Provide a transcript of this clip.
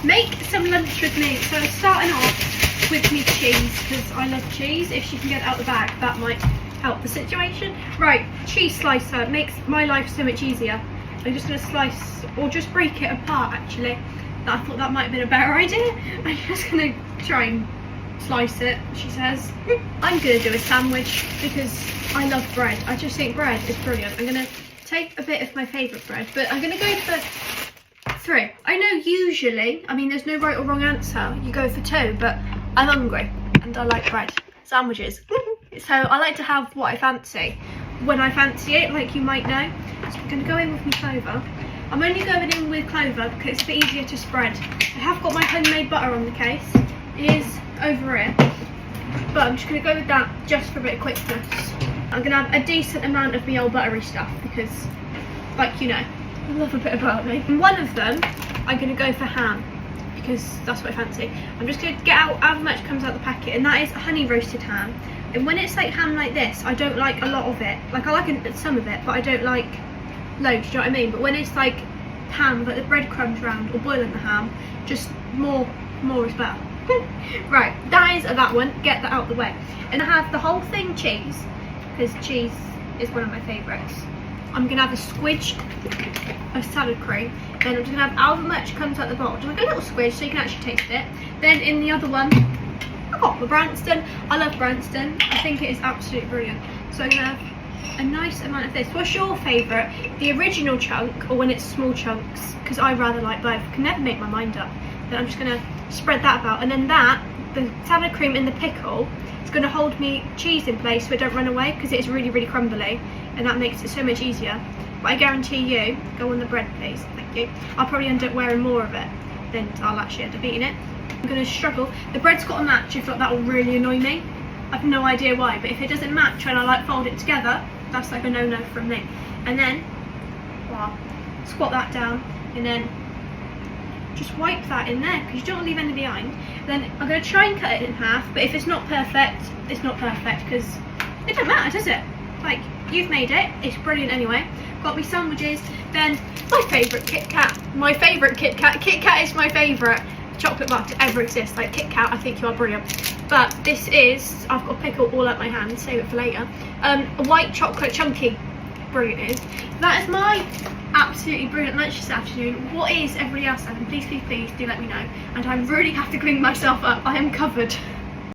Make some lunch with me. So starting off with me cheese, because I love cheese. If she can get it out the bag, that might help the situation. Right, cheese slicer makes my life so much easier. I'm just going to slice, or just break it apart actually. I thought that might have been a better idea. I'm just going to try and slice it, she says. I'm going to do a sandwich because I love bread. I just think bread is brilliant. I'm going to take a bit of my favourite bread, but I'm going to go for 3. I know usually, I mean there's no right or wrong answer, you go for 2, but I'm hungry and I like bread. Sandwiches. So I like to have what I fancy when I fancy it, like you might know. So I'm going to go in with my clover. I'm only going in with clover because it's a bit easier to spread. I have got my homemade butter on the case. It is over here. But I'm just going to go with that just for a bit of quickness. I'm going to have a decent amount of my old buttery stuff because, like you know, I love a bit of butter. And one of them, I'm going to go for ham because that's what I fancy. I'm just going to get out how much comes out the packet, and that is honey roasted ham. And when it's like ham like this, I don't like a lot of it. Like I like some of it, but I don't like loads, do you know what I mean? But when it's like ham, like the breadcrumbs round, or boiling the ham, just more is better. Right, that is that one, get that out of the way. And I have the whole thing cheese, because cheese is one of my favourites. I'm going to have a squidge of salad cream. Then I'm just going to have however much comes out the bowl, just like a little squidge so you can actually taste it. Then in the other one, I've got the Branston. I love Branston. I think it is absolutely brilliant. So I'm going to have a nice amount of this. What's your favourite? The original chunk or when it's small chunks? Because I rather like both. I can never make my mind up. Then I'm just going to spread that about. And then that, the salad cream in the pickle, it's going to hold me cheese in place so it don't run away because it's really, really crumbly. And that makes it so much easier. But I guarantee you, go on the bread please, thank you. I'll probably end up wearing more of it than I'll actually end up eating it. I'm going to struggle. The bread's got to match, if not that will really annoy me. I have no idea why, but if it doesn't match when I like fold it together, that's like a no-no from me. And then, well, squat that down and then just wipe that in there because you don't want to leave any behind. Then I'm going to try and cut it in half, but if it's not perfect, it's not perfect because it doesn't matter, does it? Like, you've made it, it's brilliant anyway. Got me sandwiches, then my favourite Kit Kat. My favourite Kit Kat. Kit Kat is my favourite chocolate bar to ever exist. Like Kit Kat, I think you are brilliant. But this is, I've got a pickle all up my hand, save it for later. A white chocolate chunky, brilliant it is. That is my absolutely brilliant lunch this afternoon. What is everybody else having? Please, please, please do let me know. And I really have to clean myself up. I am covered.